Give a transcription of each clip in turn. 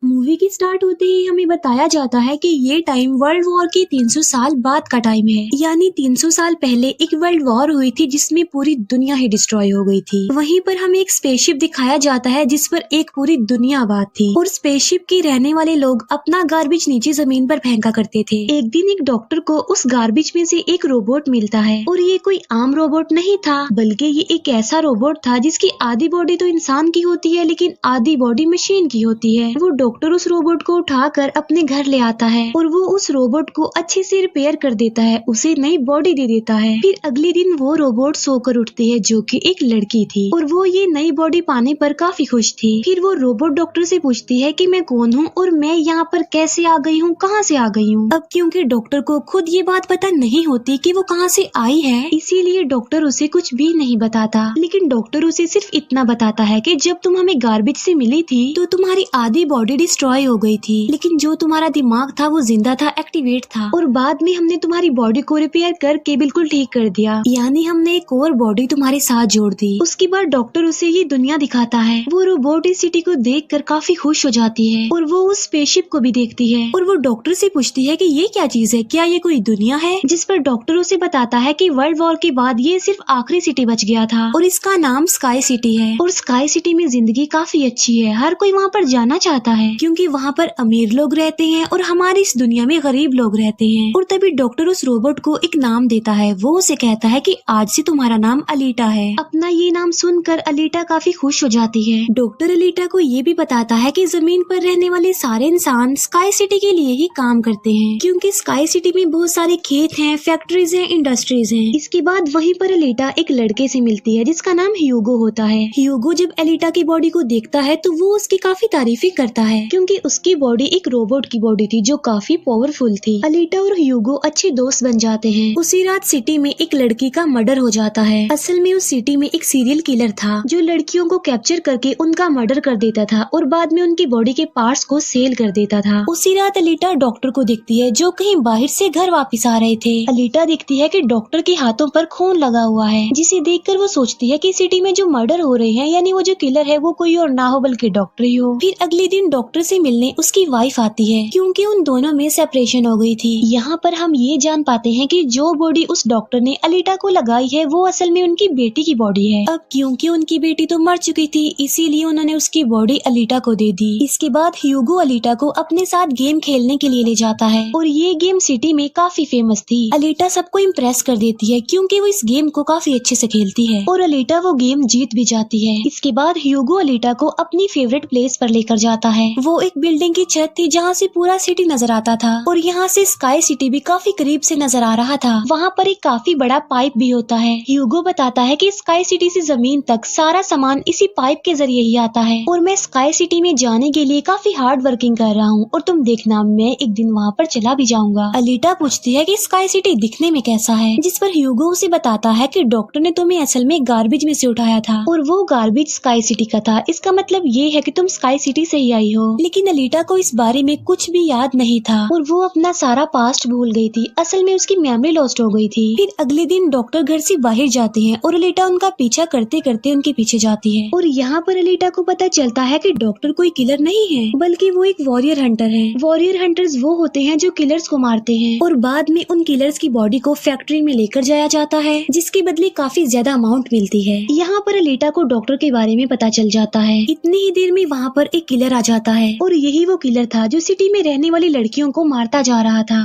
Movie की start होते ही हमें बताया जाता है कि ये टाइम वर्ल्ड वॉर के 300 साल बाद का टाइम है। यानी 300 साल पहले एक वर्ल्ड वॉर हुई थी जिसमें पूरी दुनिया ही डिस्ट्रॉय हो गई थी। वहीं पर हमें एक स्पेसशिप दिखाया जाता है जिस पर एक पूरी दुनिया आबाद थी और स्पेसशिप के रहने वाले लोग अपना गार्बेज नीचे जमीन पर फेंका करते थे। एक दिन एक डॉक्टर को उस गार्बेज में से एक रोबोट मिलता है और ये कोई आम रोबोट नहीं था, बल्कि ये एक ऐसा रोबोट था जिसकी आधी बॉडी तो इंसान की होती है लेकिन आधी बॉडी मशीन की होती है। वो डॉक्टर उस रोबोट को उठाकर अपने घर ले आता है और वो उस रोबोट को अच्छे से रिपेयर कर देता है, उसे नई बॉडी दे देता है। फिर अगले दिन वो रोबोट सोकर उठती है जो कि एक लड़की थी और वो ये नई बॉडी पाने पर काफी खुश थी। फिर वो रोबोट डॉक्टर से पूछती है कि मैं कौन हूँ और मैं यहाँ पर कैसे आ गई हूँ, कहाँ से आ गई हूँ। अब क्योंकि डॉक्टर को खुद ये बात पता नहीं होती कि वो कहाँ से आई है, इसीलिए डॉक्टर उसे कुछ भी नहीं बताता। लेकिन डॉक्टर उसे सिर्फ इतना बताता है कि जब तुम हमें गार्बेज से मिली थी तो तुम्हारी आधी बॉडी डिस्ट्रॉय हो गई थी, लेकिन जो तुम्हारा दिमाग था वो जिंदा था, एक्टिवेट था, और बाद में हमने तुम्हारी बॉडी को रिपेयर करके बिल्कुल ठीक कर दिया। यानी हमने एक और बॉडी तुम्हारे साथ जोड़ दी। उसके बाद डॉक्टर उसे ये दुनिया दिखाता है। वो रोबोट इस सिटी को देखकर काफी खुश हो जाती है और वो उस स्पेसशिप को भी देखती है और वो डॉक्टर से पूछती है कि ये क्या चीज है, क्या ये कोई दुनिया है। जिस पर डॉक्टर उसे बताता है कि वर्ल्ड वॉर के बाद ये सिर्फ आखिरी सिटी बच गया था और इसका नाम स्काई सिटी है। और स्काई सिटी में जिंदगी काफी अच्छी है, हर कोई वहाँ पर जाना चाहता है क्योंकि वहाँ पर अमीर लोग रहते हैं और हमारी इस दुनिया में गरीब लोग रहते हैं। और तभी डॉक्टर उस रोबोट को एक नाम देता है। वो उसे कहता है कि आज से तुम्हारा नाम अलीटा है। अपना ये नाम सुनकर अलीटा काफी खुश हो जाती है। डॉक्टर अलीटा को ये भी बताता है कि जमीन पर रहने वाले सारे इंसान स्काई सिटी के लिए ही काम करते हैं क्योंकि स्काई सिटी में बहुत सारे खेत हैं, फैक्ट्रीज हैं, इंडस्ट्रीज हैं। इसके बाद वहीं पर अलीटा एक लड़के से मिलती है जिसका नाम ह्यूगो होता है। ह्यूगो जब अलीटा की बॉडी को देखता है तो वो उसकी काफी तारीफें करता है क्योंकि उसकी बॉडी एक रोबोट की बॉडी थी जो काफी पावरफुल थी। अलीटा और ह्यूगो अच्छे दोस्त बन जाते हैं। उसी रात सिटी में एक लड़की का मर्डर हो जाता है। असल में उस सिटी में एक सीरियल किलर था जो लड़कियों को कैप्चर करके उनका मर्डर कर देता था और बाद में उनकी बॉडी के पार्ट्स को सेल कर देता था। उसी रात अलीटा डॉक्टर को देखती है जो कहीं बाहर से घर वापस आ रहे थे। अलीटा देखती है कि डॉक्टर के हाथों पर खून लगा हुआ है, जिसे देखकर वो सोचती है कि सिटी में जो मर्डर हो रहे हैं यानी वो जो किलर है वो कोई और ना हो बल्कि डॉक्टर ही हो। फिर अगले दिन डॉक्टर से मिलने उसकी वाइफ आती है क्योंकि उन दोनों में सेपरेशन हो गई थी। यहाँ पर हम ये जान पाते हैं कि जो बॉडी उस डॉक्टर ने अलीटा को लगाई है वो असल में उनकी बेटी की बॉडी है। अब क्योंकि उनकी बेटी तो मर चुकी थी इसीलिए उन्होंने उसकी बॉडी अलीटा को दे दी। इसके बाद ह्यूगो अलीटा को अपने साथ गेम खेलने के लिए ले जाता है और ये गेम सिटी में काफी फेमस थी। अलीटा सबको इम्प्रेस कर देती है क्योंकि वो इस गेम को काफी अच्छे से खेलती है और अलीटा वो गेम जीत भी जाती है। इसके बाद ह्यूगो अलीटा को अपनी फेवरेट प्लेस पर लेकर जाता है। वो एक बिल्डिंग की छत थी जहाँ से पूरा सिटी नजर आता था और यहाँ से स्काई सिटी भी काफी करीब से नजर आ रहा था। वहाँ पर एक काफी बड़ा पाइप भी होता है। ह्यूगो बताता है कि स्काई सिटी से जमीन तक सारा सामान इसी पाइप के जरिए ही आता है और मैं स्काई सिटी में जाने के लिए काफी हार्ड वर्किंग कर रहा हूँ और तुम देखना मैं एक दिन वहाँ पर चला भी जाऊंगा। अलीटा पूछती है कि स्काई सिटी दिखने में कैसा है, जिस पर ह्यूगो उसे बताता है कि डॉक्टर ने तुम्हें असल में गार्बेज में से उठाया था और वो गार्बेज स्काई सिटी का था। इसका मतलब ये है कि तुम स्काई सिटी से ही आई हो। लेकिन अलीटा को इस बारे में कुछ भी याद नहीं था और वो अपना सारा पास्ट भूल गई थी। असल में उसकी मेमोरी लॉस्ट हो गई थी। फिर अगले दिन डॉक्टर घर से बाहर जाते हैं और अलीटा उनका पीछा करते करते उनके पीछे जाती है और यहाँ पर अलीटा को पता चलता है कि डॉक्टर कोई किलर नहीं है बल्कि वो एक वॉरियर हंटर है। वॉरियर हंटर्स वो होते हैं जो किलर्स को मारते हैं और बाद में उन किलर्स की बॉडी को फैक्ट्री में लेकर जाया जाता है जिसके बदले काफी ज्यादा अमाउंट मिलती है। यहाँ पर अलीटा को डॉक्टर के बारे में पता चल जाता है। इतनी ही देर में वहाँ पर एक किलर आ जाता है और यही वो किलर था जो सिटी में रहने वाली लड़कियों को मारता जा रहा था।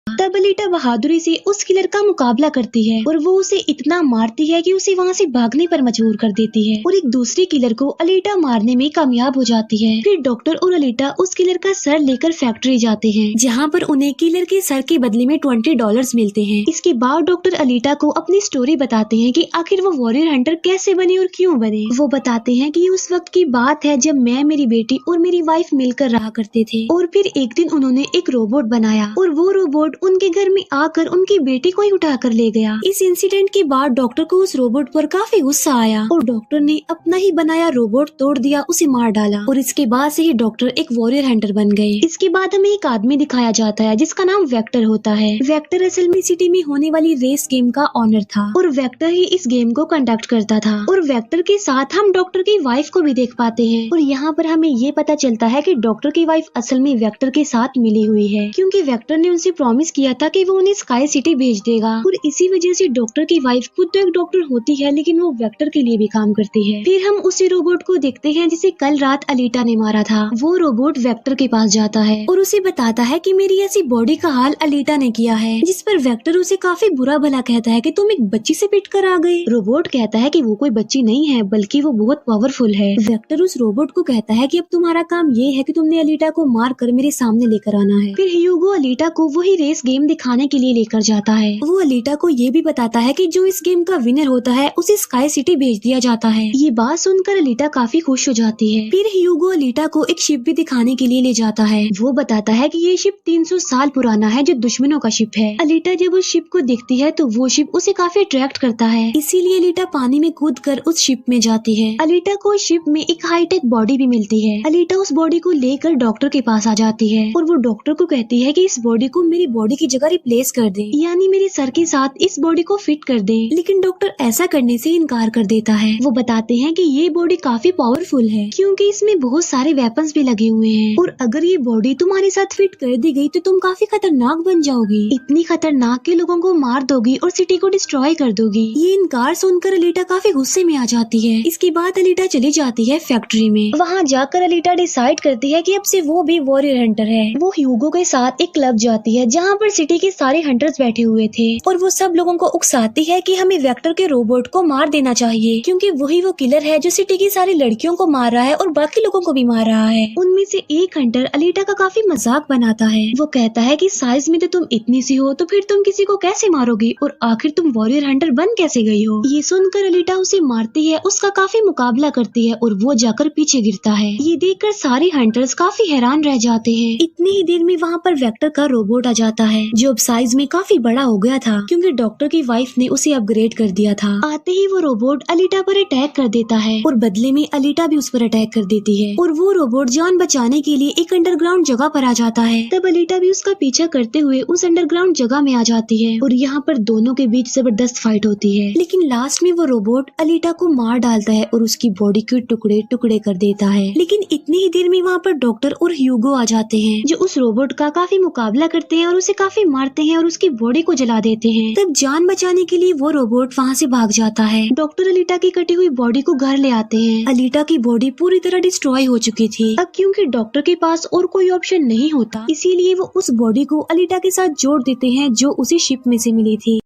तब अलीटा बहादुरी से उस किलर का मुकाबला करती है और वो उसे इतना मारती है कि उसे वहाँ से भागने पर मजबूर कर देती है और एक दूसरे किलर को अलीटा मारने में कामयाब हो जाती है। फिर डॉक्टर और अलीटा उस किलर का सर लेकर फैक्ट्री जाते हैं जहाँ पर उन्हें किलर के सर के बदले में $20 मिलते हैं। इसके बाद डॉक्टर अलीटा को अपनी स्टोरी बताते हैं कि आखिर वो वॉरियर हंटर कैसे बने और क्यों बने। वो बताते हैं कि उस वक्त की बात है जब मैं, मेरी बेटी और मेरी वाइफ मिलकर रहा करते थे और फिर एक दिन उन्होंने एक रोबोट बनाया और वो रोबोट उन उनके घर में आकर उनकी बेटी को ही उठा कर ले गया। इस इंसिडेंट के बाद डॉक्टर को उस रोबोट पर काफी गुस्सा आया और डॉक्टर ने अपना ही बनाया रोबोट तोड़ दिया, उसे मार डाला और इसके बाद से ही डॉक्टर एक वॉरियर हंटर बन गए। इसके बाद हमें एक आदमी दिखाया जाता है जिसका नाम वेक्टर होता है। वेक्टर असल में सिटी में होने वाली रेस गेम का ऑनर था और वेक्टर ही इस गेम को कंडक्ट करता था। और वेक्टर के साथ हम डॉक्टर की वाइफ को भी देख पाते हैं और यहाँ पर हमें ये पता चलता है कि डॉक्टर की वाइफ असल में वेक्टर के साथ मिली हुई है, क्योंकि वेक्टर ने उनसे प्रॉमिस किया था कि वो उन्हें स्काई सिटी भेज देगा। और इसी वजह से डॉक्टर की वाइफ खुद तो एक डॉक्टर होती है लेकिन वो वेक्टर के लिए भी काम करती है। फिर हम उसी रोबोट को देखते हैं जिसे कल रात अलीटा ने मारा था। वो रोबोट वेक्टर के पास जाता है और उसे बताता है कि मेरी ऐसी बॉडी का हाल अलीटा ने किया है, जिस पर वेक्टर उसे काफी बुरा भला कहता है कि तुम एक बच्ची से पिट कर आ गए। रोबोट कहता है कि वो कोई बच्ची नहीं है बल्कि वो बहुत पावरफुल है। वेक्टर उस रोबोट को कहता है कि अब तुम्हारा काम ये है कि तुमने अलीटा को मार कर मेरे सामने लेकर आना है। फिर ह्यूगो अलीटा को वही रेस गेम दिखाने के लिए लेकर जाता है। वो अलीटा को ये भी बताता है कि जो इस गेम का विनर होता है उसे स्काई सिटी भेज दिया जाता है। ये बात सुनकर अलीटा काफी खुश हो जाती है। फिर ह्यूगो अलीटा को एक शिप भी दिखाने के लिए ले जाता है। वो बताता है कि ये शिप 300 साल पुराना है जो दुश्मनों का शिप है। अलीटा जब उस शिप को देखती है तो वो शिप उसे काफी अट्रैक्ट करता है, इसीलिए अलीटा पानी में कूद कर उस शिप में जाती है। अलीटा को शिप में एक हाईटेक बॉडी भी मिलती है। अलीटा उस बॉडी को लेकर डॉक्टर के पास आ जाती है और वो डॉक्टर को कहती है कि इस बॉडी को मेरी बॉडी की जगह रिप्लेस कर दे, यानी मेरे सर के साथ इस बॉडी को फिट कर दे। लेकिन डॉक्टर ऐसा करने से इनकार कर देता है। वो बताते हैं कि ये बॉडी काफी पावरफुल है क्योंकि इसमें बहुत सारे वेपन्स भी लगे हुए हैं और अगर ये बॉडी तुम्हारे साथ फिट कर दी गई तो तुम काफी खतरनाक बन जाओगी, इतनी खतरनाक कि लोगों को मार दोगी और सिटी को डिस्ट्रॉय कर दोगी। ये इनकार सुनकर अलीटा काफी गुस्से में आ जाती है। इसके बाद अलीटा चली जाती है फैक्ट्री में। वहाँ जाकर अलीटा डिसाइड करती है कि अब से वो भी वॉरियर हंटर है। वो ह्यूगो के साथ एक क्लब जाती है जहाँ पर सिटी के सारे हंटर्स बैठे हुए थे और वो सब लोगों को उकसाती है कि हमें वेक्टर के रोबोट को मार देना चाहिए क्योंकि वही वो किलर है जो सिटी की सारी लड़कियों को मार रहा है और बाकी लोगों को भी मार रहा है। उनमें से एक हंटर अलीटा का काफी मजाक बनाता है। वो कहता है कि साइज में तो तुम इतनी सी हो तो फिर तुम किसी को कैसे मारोगी और आखिर तुम वॉरियर हंटर बन कैसे गई हो। ये सुनकर अलीटा उसे मारती है, उसका काफी मुकाबला करती है और वो जाकर पीछे गिरता है। ये देखकर सारे हंटर्स काफी हैरान रह जाते हैं। इतनी ही देर में वहाँ पर वेक्टर का रोबोट आ जाता है जो अब साइज में काफी बड़ा हो गया था क्योंकि डॉक्टर की वाइफ ने उसे अपग्रेड कर दिया था। आते ही वो रोबोट अलीटा पर अटैक कर देता है और बदले में अलीटा भी उस पर अटैक कर देती है और वो रोबोट जान बचाने के लिए एक अंडरग्राउंड जगह पर आ जाता है। तब अलीटा भी उसका पीछा करते हुए उस अंडरग्राउंड जगह में आ जाती है और यहाँ पर दोनों के बीच जबरदस्त फाइट होती है। लेकिन लास्ट में वो रोबोट अलीटा को मार डालता है और उसकी बॉडी के टुकड़े टुकड़े कर देता है। लेकिन इतनी ही देर में वहाँ पर डॉक्टर और ह्यूगो आ जाते हैं जो उस रोबोट का काफी मुकाबला करते हैं और उसे काफी मारते हैं और उसकी बॉडी को जला देते हैं। तब जान बचाने के लिए वो रोबोट वहाँ से भाग जाता है। डॉक्टर अलीटा की कटी हुई बॉडी को घर ले आते हैं। अलीटा की बॉडी पूरी तरह डिस्ट्रॉय हो चुकी थी। अब क्योंकि डॉक्टर के पास और कोई ऑप्शन नहीं होता इसीलिए वो उस बॉडी को अलीटा के साथ जोड़ देते हैं जो उसी शिप में से मिली थी।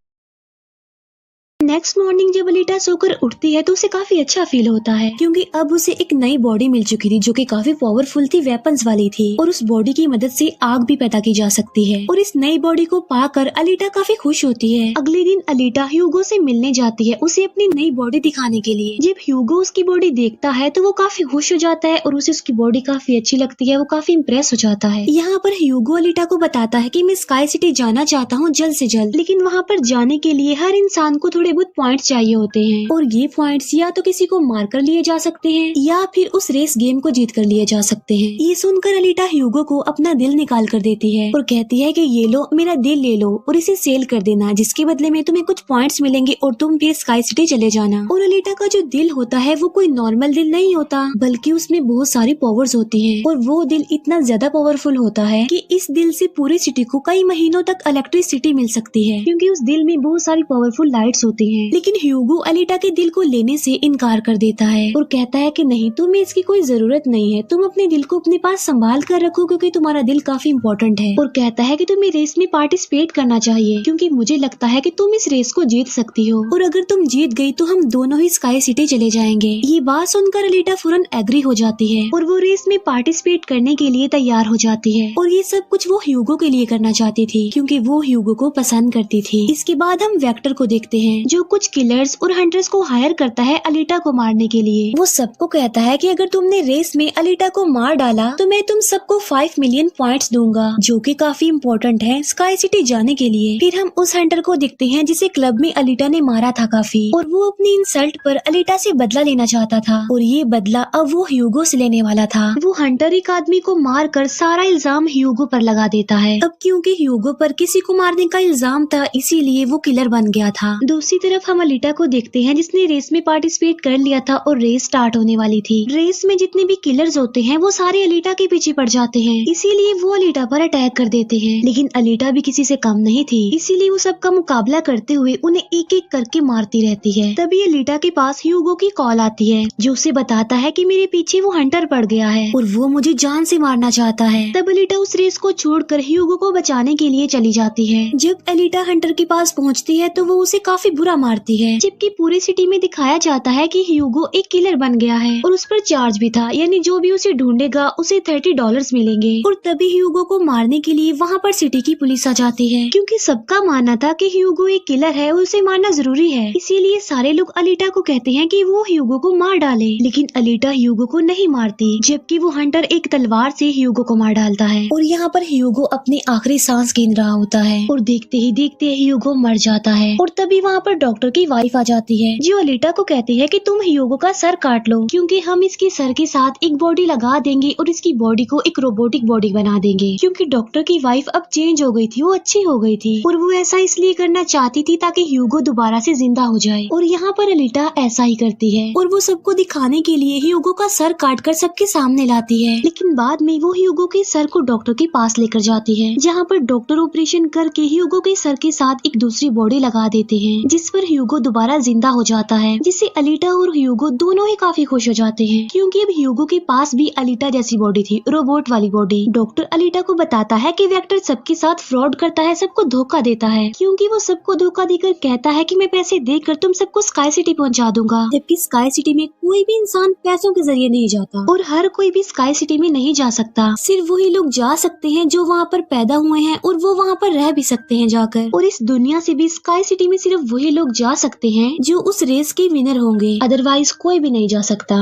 नेक्स्ट मॉर्निंग जब अलीटा सोकर उठती है तो उसे काफी अच्छा फील होता है क्योंकि अब उसे एक नई बॉडी मिल चुकी थी जो कि काफी पावरफुल थी, वेपन्स वाली थी और उस बॉडी की मदद से आग भी पैदा की जा सकती है। और इस नई बॉडी को पाकर अलीटा काफी खुश होती है। अगले दिन अलीटा ह्यूगो से मिलने जाती है उसे अपनी नई बॉडी दिखाने के लिए। जब ह्यूगो उसकी बॉडी देखता है तो वो काफी खुश हो जाता है और उसे उसकी बॉडी काफी अच्छी लगती है। वो काफी इम्प्रेस हो जाता है। यहाँ पर ह्यूगो अलीटा को बताता है कि मैं स्काई सिटी जाना चाहता हूँ जल्द से जल्द, लेकिन वहाँ पर जाने के लिए हर इंसान को थोड़े बहुत पॉइंट्स चाहिए होते हैं और ये पॉइंट्स या तो किसी को मारकर लिए जा सकते हैं या फिर उस रेस गेम को जीत कर लिए जा सकते हैं। ये सुनकर अलीटा ह्यूगो को अपना दिल निकाल कर देती है और कहती है कि ये लो, मेरा दिल ले लो और इसे सेल कर देना, जिसके बदले में तुम्हें कुछ पॉइंट्स मिलेंगे और तुम फिर स्काई सिटी चले जाना। और अलीटा का जो दिल होता है वो कोई नॉर्मल दिल नहीं होता बल्कि उसमें बहुत सारी पावर्स होती है और वो दिल इतना ज्यादा पावरफुल होता है कि इस दिल से पूरी सिटी को कई महीनों तक इलेक्ट्रिसिटी मिल सकती है क्योंकि उस दिल में बहुत सारी पावरफुल लाइट्स होती हैं। लेकिन ह्यूगो अलीटा के दिल को लेने से इनकार कर देता है और कहता है कि नहीं, तुम्हें इसकी कोई जरूरत नहीं है, तुम अपने दिल को अपने पास संभाल कर रखो क्योंकि तुम्हारा दिल काफी इम्पोर्टेंट है। और कहता है कि तुम्हें रेस में पार्टिसिपेट करना चाहिए क्योंकि मुझे लगता है कि तुम इस रेस को जीत सकती हो और अगर तुम जीत गई तो हम दोनों ही स्काई सिटी चले जाएंगे। ये बात सुनकर अलीटा फौरन एग्री हो जाती है और वो रेस में पार्टिसिपेट करने के लिए तैयार हो जाती है और ये सब कुछ वो ह्यूगो के लिए करना चाहती थी क्योंकि वो ह्यूगो को पसंद करती थी। इसके बाद हम वेक्टर को देखते हैं जो जो कुछ किलर्स और हंटर्स को हायर करता है अलीटा को मारने के लिए। वो सबको कहता है कि अगर तुमने रेस में अलीटा को मार डाला तो मैं तुम सबको 5 मिलियन पॉइंट्स दूंगा, जो कि काफी इम्पोर्टेंट है स्काई सिटी जाने के लिए। फिर हम उस हंटर को देखते हैं जिसे क्लब में अलीटा ने मारा था काफी, और वो अपनी इंसल्ट पर अलीटा से बदला लेना चाहता था, और ये बदला अब वो ह्यूगो से लेने वाला था। वो हंटर एक आदमी को मार कर सारा इल्जाम ह्यूगो पर लगा देता है। अब क्योंकि ह्यूगो पर किसी को मारने का इल्जाम था, इसीलिए वो किलर बन गया था। दूसरी तरफ हम अलीटा को देखते हैं जिसने रेस में पार्टिसिपेट कर लिया था और रेस स्टार्ट होने वाली थी। रेस में जितने भी किलर्स होते हैं वो सारे अलीटा के पीछे पड़ जाते हैं, इसीलिए वो अलीटा पर अटैक कर देते हैं। लेकिन अलीटा भी किसी से कम नहीं थी, इसीलिए वो सबका मुकाबला करते हुए उन्हें एक एक करके मारती रहती है। तभी अलीटा के पास ह्यूगो की कॉल आती है जो उसे बताता है कि मेरे पीछे वो हंटर पड़ गया है और वो मुझे जान से मारना चाहता है। तब अलीटा उस रेस को छोड़कर ह्यूगो को बचाने के लिए चली जाती है। जब अलीटा हंटर के पास पहुंचती है तो वो उसे काफी बुरा मारती है, जबकि पूरी सिटी में दिखाया जाता है कि ह्यूगो एक किलर बन गया है और उस पर चार्ज भी था, यानी जो भी उसे ढूंढेगा उसे $30 मिलेंगे। और तभी ह्यूगो को मारने के लिए वहाँ पर सिटी की पुलिस आ जाती है, क्योंकि सबका मानना था कि ह्यूगो एक किलर है और उसे मारना जरूरी है। इसीलिए सारे लोग अलीटा को कहते हैं कि वो ह्यूगो को मार डाले, लेकिन अलीटा ह्यूगो को नहीं मारती, जबकि वो हंटर एक तलवार से ह्यूगो को मार डालता है। और यहाँ पर ह्यूगो अपनी आखिरी सांस गिन रहा होता है और देखते ही देखते ह्यूगो मर जाता है। और तभी वहाँ पर डॉक्टर की वाइफ आ जाती है जो अलीटा को कहती है कि तुम ह्यूगो का सर काट लो, क्योंकि हम इसके सर के साथ एक बॉडी लगा देंगे और इसकी बॉडी को एक रोबोटिक बॉडी बना देंगे। क्योंकि डॉक्टर की वाइफ अब चेंज हो गई थी, वो अच्छी हो गई थी और वो ऐसा इसलिए करना चाहती थी ताकि ह्यूगो दोबारा से जिंदा हो जाए। और यहाँ पर अलीटा ऐसा ही करती है और वो सबको दिखाने के लिए ह्यूगो का सर काट कर सबके सामने लाती है। लेकिन बाद में वो ह्यूगो के सर को डॉक्टर के पास लेकर जाती है, जहाँ पर डॉक्टर ऑपरेशन करके ह्यूगो के सर के साथ एक दूसरी बॉडी लगा देते हैं, जिस पर ह्यूगो दोबारा जिंदा हो जाता है, जिससे अलीटा और ह्यूगो दोनों ही काफी खुश हो जाते हैं, क्योंकि अब ह्यूगो के पास भी अलीटा जैसी बॉडी थी, रोबोट वाली बॉडी। डॉक्टर अलीटा को बताता है कि वेक्टर सबके साथ फ्रॉड करता है, सबको धोखा देता है, क्योंकि वो सबको धोखा देकर कहता है कि मैं पैसे देकर तुम सबको स्काई सिटी पहुंचा दूंगा, जबकि स्काई सिटी में कोई भी इंसान पैसों के जरिए नहीं जाता और हर कोई भी स्काई सिटी में नहीं जा सकता। सिर्फ वही लोग जा सकते हैं जो वहाँ पर पैदा हुए हैं और वो वहाँ पर रह भी सकते हैं जाकर। और इस दुनिया से भी स्काई सिटी में सिर्फ वही लोग जा सकते हैं जो उस रेस के विनर होंगे, अदरवाइज कोई भी नहीं जा सकता।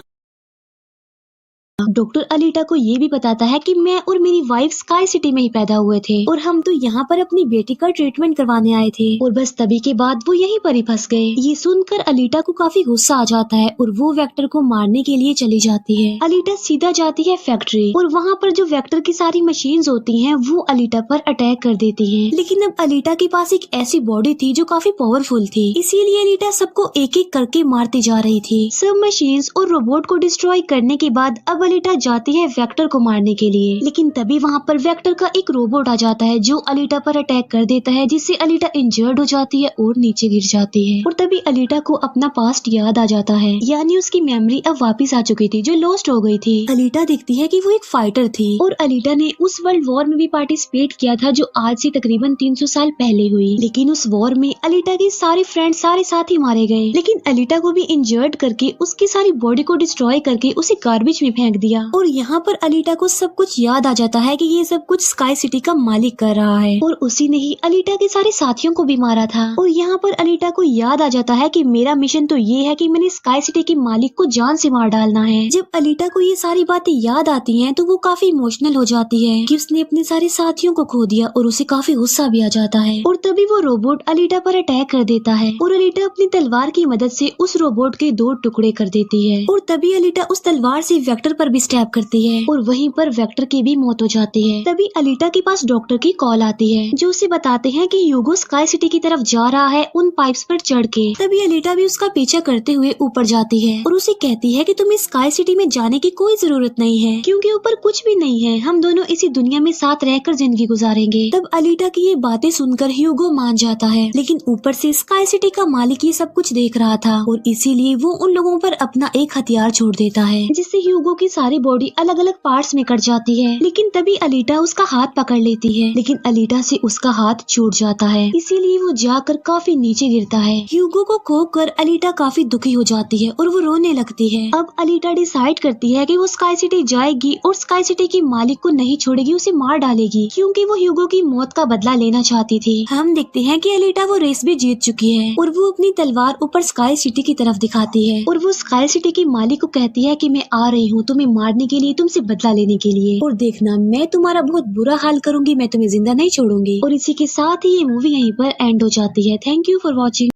डॉक्टर अलीटा को ये भी बताता है कि मैं और मेरी वाइफ स्काई सिटी में ही पैदा हुए थे और हम तो यहाँ पर अपनी बेटी का ट्रीटमेंट करवाने आए थे, और बस तभी के बाद वो यहीं पर ही फंस गए। ये सुनकर अलीटा को काफी गुस्सा आ जाता है और वो वेक्टर को मारने के लिए चली जाती है। अलीटा सीधा जाती है फैक्ट्री और वहाँ पर जो वेक्टर की सारी मशीन्स होती हैं वो अलीटा पर अटैक कर देती हैं। लेकिन अब अलीटा के पास एक ऐसी बॉडी थी जो काफी पावरफुल थी, इसीलिए अलीटा सबको एक एक करके मारती जा रही थी। सब मशीन्स और रोबोट को डिस्ट्रॉय करने के बाद अब अलीटा जाती है वेक्टर को मारने के लिए, लेकिन तभी वहाँ पर वेक्टर का एक रोबोट आ जाता है जो अलीटा पर अटैक कर देता है, जिससे अलीटा इंजर्ड हो जाती है और नीचे गिर जाती है। और तभी अलीटा को अपना पास्ट याद आ जाता है, यानी उसकी मेमोरी अब वापस आ चुकी थी जो लॉस्ट हो गई थी। अलीटा देखती है कि वो एक फाइटर थी और अलीटा ने उस वर्ल्ड वॉर में भी पार्टिसिपेट किया था जो आज से तकरीबन 300 साल पहले हुई। लेकिन उस वॉर में अलीटा के सारे फ्रेंड सारे साथी मारे गए, लेकिन अलीटा को भी इंजर्ड करके उसकी सारी बॉडी को डिस्ट्रॉय करके उसे गार्बेज में फेंक दिया। और यहाँ पर अलीटा को सब कुछ याद आ जाता है कि ये सब कुछ स्काई सिटी का मालिक कर रहा है और उसी ने ही अलीटा के सारे साथियों को भी मारा था। और यहाँ पर अलीटा को याद आ जाता है कि मेरा मिशन तो ये है कि मैंने स्काई सिटी के मालिक को जान से मार डालना है। जब अलीटा को ये सारी बातें याद आती हैं तो वो काफी इमोशनल हो जाती है कि उसने अपने सारे साथियों को खो दिया और उसे काफी गुस्सा भी आ जाता है। और तभी वो रोबोट अलीटा पर अटैक कर देता है और अलीटा अपनी तलवार की मदद से उस रोबोट के 2 टुकड़े कर देती है। और तभी अलीटा उस तलवार से वेक्टर पर भी स्टैब करती है और वहीं पर वेक्टर की भी मौत हो जाती है। तभी अलीटा के पास डॉक्टर की कॉल आती है जो उसे बताते हैं कि ह्यूगो स्काई सिटी की तरफ जा रहा है उन पाइप्स पर चढ़ के। तभी अलीटा भी उसका पीछा करते हुए ऊपर जाती है और उसे कहती है कि तुम्हें स्काई सिटी में जाने की कोई जरूरत नहीं है, क्योंकि ऊपर कुछ भी नहीं है, हम दोनों इसी दुनिया में साथ रहकर जिंदगी गुजारेंगे। तब अलीटा की ये बातें सुनकर ह्यूगो मान जाता है, लेकिन ऊपर से स्काई सिटी का मालिक ये सब कुछ देख रहा था और इसीलिए वो उन लोगों पर अपना एक हथियार छोड़ देता है, जिससे ह्यूगो की सारी सारी बॉडी अलग अलग पार्ट्स में कट जाती है। लेकिन तभी अलीटा उसका हाथ पकड़ लेती है, लेकिन अलीटा से उसका हाथ छूट जाता है, इसीलिए वो जाकर काफी नीचे गिरता है। ह्यूगो को खोकर अलीटा काफी दुखी हो जाती है और वो रोने लगती है। अब अलीटा डिसाइड करती है कि वो स्काई सिटी जाएगी और स्काई सिटी की मालिक को नहीं छोड़ेगी, उसे मार डालेगी, क्योंकि वो ह्यूगो की मौत का बदला लेना चाहती थी। हम देखते हैं कि अलीटा वो रेस भी जीत चुकी है और वो अपनी तलवार ऊपर स्काई सिटी की तरफ दिखाती है और वो स्काई सिटी की मालिक को कहती है कि मैं आ रही हूँ तुम्हें मारने के लिए, तुमसे बदला लेने के लिए, और देखना मैं तुम्हारा बहुत बुरा हाल करूंगी, मैं तुम्हें जिंदा नहीं छोड़ूंगी। और इसी के साथ ही ये मूवी यहीं पर एंड हो जाती है। Thank you for watching.